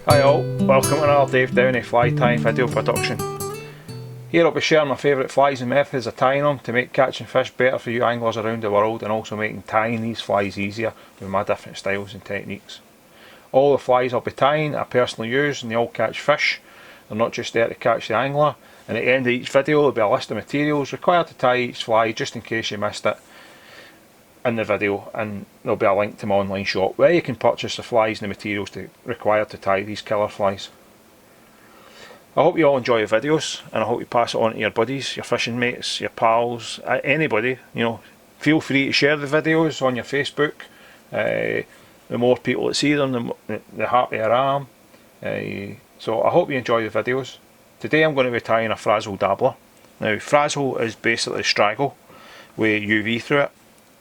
Hi all, welcome to another Dave Downey fly tying video production. Here I'll be sharing my favourite flies and methods of tying them to make catching fish better for you anglers around the world, and also making tying these flies easier with my different styles and techniques. All the flies I'll be tying I personally use and they all catch fish. They're not just there to catch the angler, and at the end of each video there'll be a list of materials required to tie each fly just in case you missed it in the video, and there'll be a link to my online shop where you can purchase the flies and the materials required to tie these killer flies. I hope you all enjoy the videos, and I hope you pass it on to your buddies, your fishing mates, your pals, anybody. Feel free to share the videos on your Facebook. The more people that see them, the happier I am. So I hope you enjoy the videos. Today I'm going to be tying a Frazzle Dabbler. Now Frazzle is basically straggle with UV through it.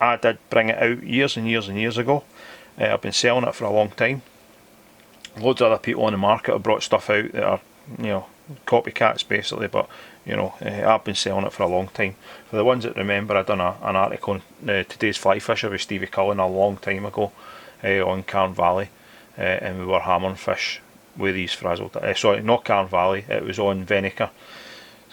I did bring it out years and years and years ago. I've been selling it for a long time. Loads of other people on the market have brought stuff out that are, copycats basically, but I've been selling it for a long time. For the ones that remember, I done an article on Today's Fly Fisher with Stevie Cullen a long time ago on Carn Valley, and we were hammering fish with these Frazzle. Sorry, not Carn Valley, it was on Venachar.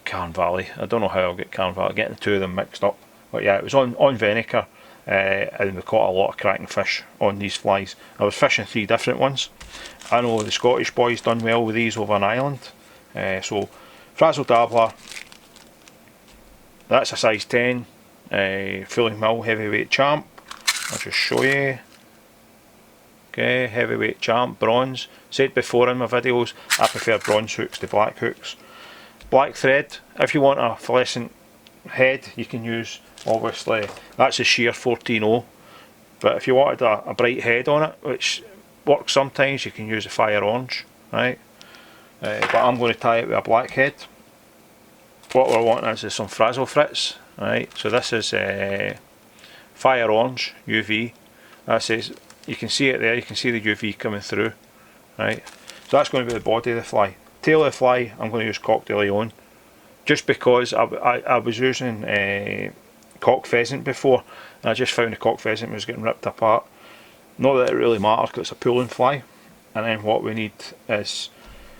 Carn Valley, I don't know how I'll get Carn Valley, getting the two of them mixed up. But yeah, it was on Venachar, and we caught a lot of cracking fish on these flies. I was fishing 3 different ones. I know the Scottish boys done well with these over in Ireland. So Frazzle Dabbler, that's a size 10, fully mill heavyweight champ. I'll just show you. Okay, heavyweight champ, bronze. Said before in my videos, I prefer bronze hooks to black hooks. Black thread, if you want a fluorescent head, you can use, obviously, that's a sheer 14.0, but if you wanted a bright head on it, which works sometimes, you can use a Fl.Orange, right? But I'm going to tie it with a black head. What we're wanting is some Frazzle Fritz, right? So this is Fl.Orange UV. That says, you can see it there, you can see the UV coming through, right? So that's going to be the body of the fly. Tail of the fly, I'm going to use Coq-De-Leaon, just because I was using cock pheasant before, and I just found the cock pheasant was getting ripped apart. Not that it really matters because it's a pulling fly. And then what we need is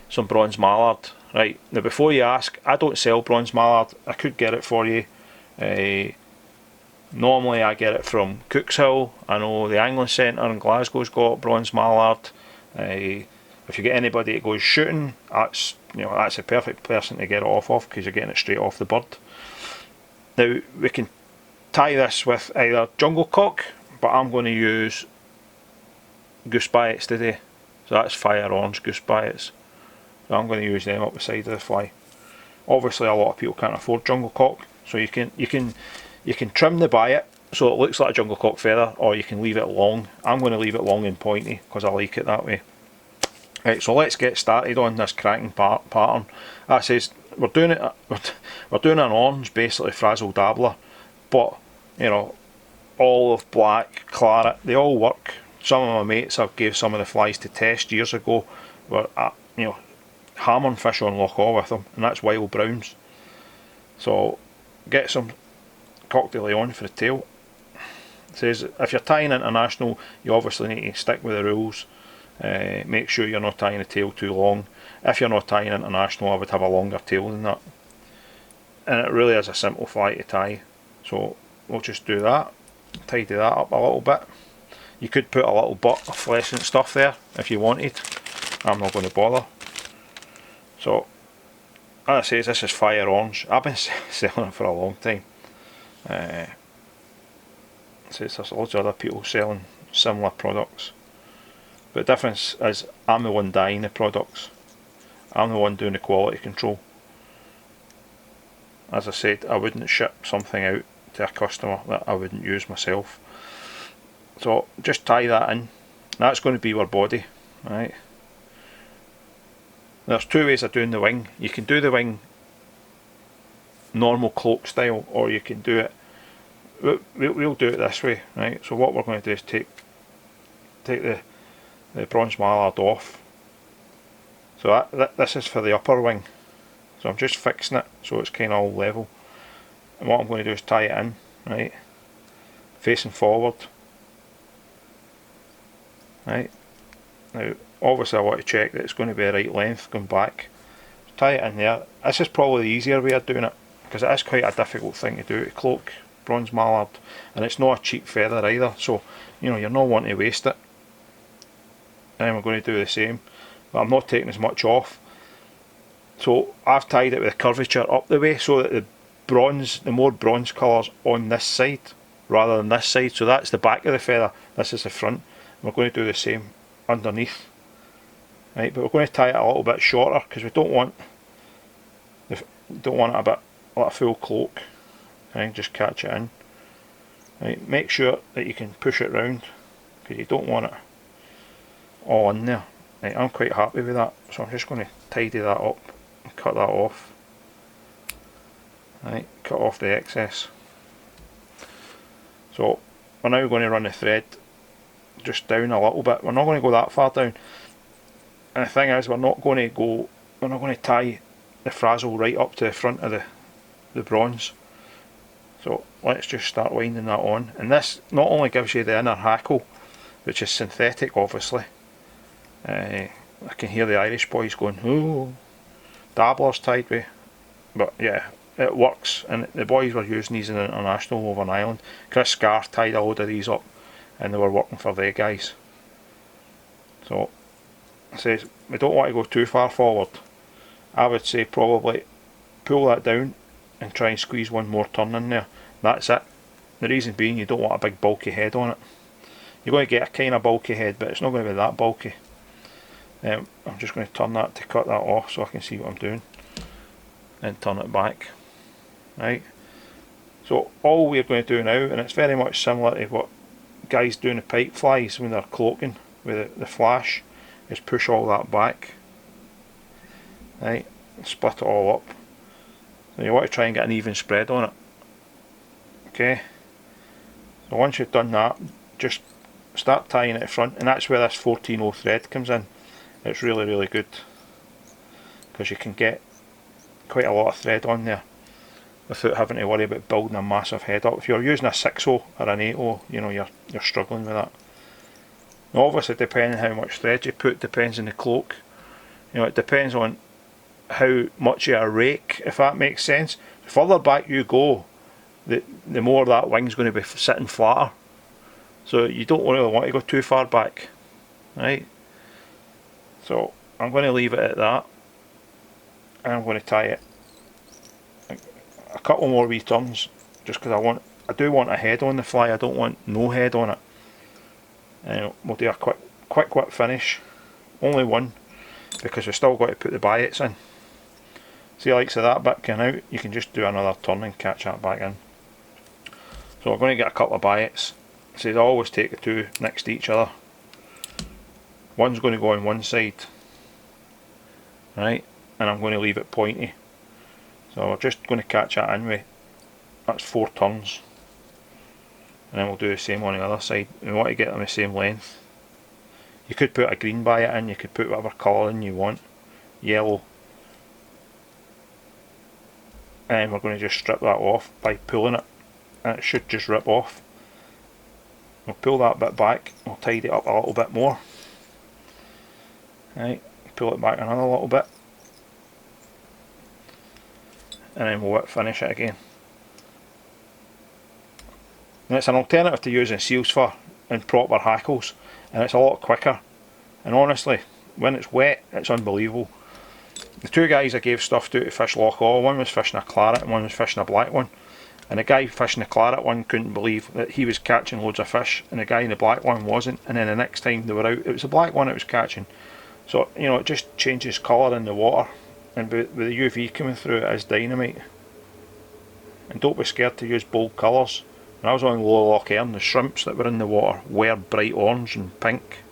some bronze mallard. Right, now before you ask, I don't sell bronze mallard. I could get it for you. Normally I get it from Cook's Hill. I know the Angling Centre in Glasgow's got bronze mallard. If you get anybody that goes shooting, that's a perfect person to get it off of, because you're getting it straight off the bird. Now we can tie this with either jungle cock, but I'm going to use Goose Biots today. So that's Fl.Orange Goose Biots. So I'm going to use them up the side of the fly. Obviously a lot of people can't afford jungle cock, so you can trim the biot so it looks like a jungle cock feather, or you can leave it long. I'm going to leave it long and pointy because I like it that way. Right, so let's get started on this cracking pattern. That says we're doing an orange, basically Frazzle Dabbler, but olive, black, claret, they all work. Some of my mates I gave some of the flies to test years ago were hammering fish on Loch Awe with them, and that's wild browns. So get some Coq-De-Leaon for the tail. It says if you're tying international, you obviously need to stick with the rules. Make sure you're not tying the tail too long. If you're not tying international, I would have a longer tail than that. And it really is a simple fly to tie. So we'll just do that. Tidy that up a little bit. You could put a little bit of fluorescent stuff there if you wanted. I'm not going to bother. So as it says, this is Fl.Orange. I've been selling it for a long time. It says there's loads of other people selling similar products. But the difference is I'm the one dyeing the products. I'm the one doing the quality control. As I said, I wouldn't ship something out to a customer that I wouldn't use myself. So just tie that in. That's going to be our body, right? There's 2 ways of doing the wing. You can do the wing normal cloak style, or you can do it, we'll do it this way, right? So what we're going to do is take the bronze mallard off. So this is for the upper wing. So I'm just fixing it so it's kind of all level. And what I'm going to do is tie it in, right, facing forward. Right, now obviously I want to check that it's going to be the right length going back. Tie it in there. This is probably the easier way of doing it, because it is quite a difficult thing to do to cloak bronze mallard, and it's not a cheap feather either, so you know, you're not wanting to waste it. And we're going to do the same, but I'm not taking as much off. So I've tied it with a curvature up the way so that the more bronze colours on this side rather than this side. So that's the back of the feather, this is the front. We're going to do the same underneath. Right, but we're going to tie it a little bit shorter because we don't want it a bit like a full cloak. Right, just catch it in. Right, make sure that you can push it round because you don't want it all in there. Right, I'm quite happy with that, so I'm just going to tidy that up and cut that off. Right, cut off the excess. So we're now going to run the thread just down a little bit. We're not going to go that far down. And the thing is, we're not going to tie the frazzle right up to the front of the bronze. So let's just start winding that on. And this not only gives you the inner hackle, which is synthetic obviously. I can hear the Irish boys going, "Ooh, Dabbler's tied with," but yeah, it works. And the boys were using these in the international over in Ireland. Chris Scar tied a load of these up, and they were working for their guys. So it says we don't want to go too far forward. I would say probably pull that down and try and squeeze one more turn in there. That's it. The reason being, you don't want a big bulky head on it. You're going to get a kind of bulky head, but it's not going to be that bulky. I'm just going to turn that to cut that off so I can see what I'm doing, and turn it back. Right, so all we're going to do now, and it's very much similar to what guys do in the pipe flies when they're cloaking with the flash, is push all that back. Right, and split it all up. So you want to try and get an even spread on it. Okay, so once you've done that, just start tying it at front, and that's where this 14-0 thread comes in. It's really, really good because you can get quite a lot of thread on there without having to worry about building a massive head up. If you're using a 6-0 or an 8-0, you know, you're struggling with that. Now obviously, depending on how much thread you put, depends on the cloak. You know, it depends on how much you rake, if that makes sense. The further back you go, the more that wing's going to be sitting flatter. So you don't really want to go too far back, right? So I'm going to leave it at that, and I'm going to tie it a couple more wee turns, just because I do want a head on the fly. I don't want no head on it. And we'll do a quick whip finish, only one, because we've still got to put the biots in. See, like so that bit going out, you can just do another turn and catch that back in. So we're going to get a couple of biots. So I always take the two next to each other. One's going to go on one side, right, and I'm going to leave it pointy. So we're just going to catch that in with, that's 4 turns, and then we'll do the same on the other side. We want to get them the same length. You could put a green biot in, you could put whatever colour in you want, yellow, and we're going to just strip that off by pulling it, and it should just rip off. We'll pull that bit back, we'll tidy it up a little bit more. Right, pull it back another little bit, and then we'll finish it again. And it's an alternative to using seals fur and proper hackles, and it's a lot quicker. And honestly, when it's wet, it's unbelievable. The two guys I gave stuff to fish Loch Awe, one was fishing a claret and one was fishing a black one. And the guy fishing the claret one couldn't believe that he was catching loads of fish, and the guy in the black one wasn't. And then the next time they were out, it was the black one that was catching. So, you know, it just changes colour in the water, and with the UV coming through, it is dynamite. And don't be scared to use bold colours. When I was on Loch Leven, the shrimps that were in the water were bright orange and pink.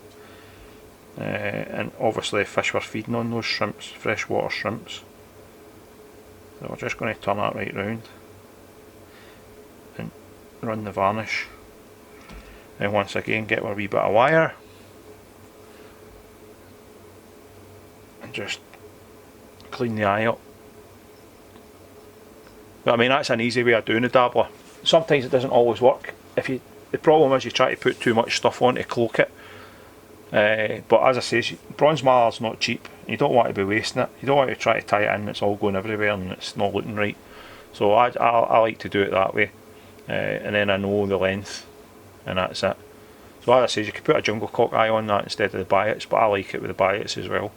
And obviously fish were feeding on those shrimps, freshwater shrimps. So we're just going to turn that right round and run the varnish. And once again, get our wee bit of wire. And just clean the eye up. But I mean, that's an easy way of doing a dabbler. Sometimes it doesn't always work. The problem is you try to put too much stuff on to cloak it. But as I say, bronze mallard's not cheap. You don't want to be wasting it. You don't want to try to tie it in, it's all going everywhere and it's not looking right. So I like to do it that way, and then I know the length, and that's it. So as I say, you could put a jungle Coq-De-Leaon on that instead of the Biots, but I like it with the Biots as well.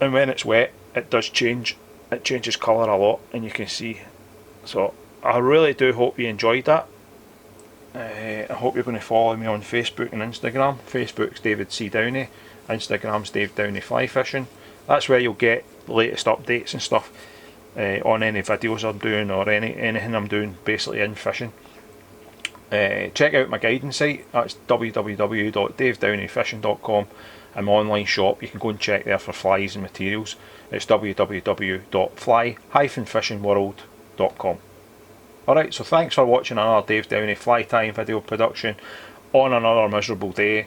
And when it's wet, it does change. It changes colour a lot, and you can see. So I really do hope you enjoyed that. I hope you're going to follow me on Facebook and Instagram. Facebook's David C. Downey, Instagram's Dave Downey Fly Fishing. That's where you'll get the latest updates and stuff on any videos I'm doing or anything I'm doing basically in fishing. Check out my guiding site. That's www.davedowneyfishing.com, and my online shop. You can go and check there for flies and materials. It's www.fly-fishingworld.com. Alright, so thanks for watching another Dave Downey fly tying video production on another miserable day.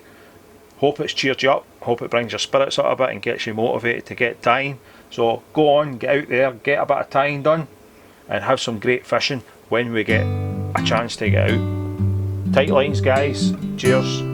Hope it's cheered you up, hope it brings your spirits up a bit and gets you motivated to get tying. So go on, get out there, get a bit of tying done, and have some great fishing when we get a chance to get out. Tight lines, guys. Cheers.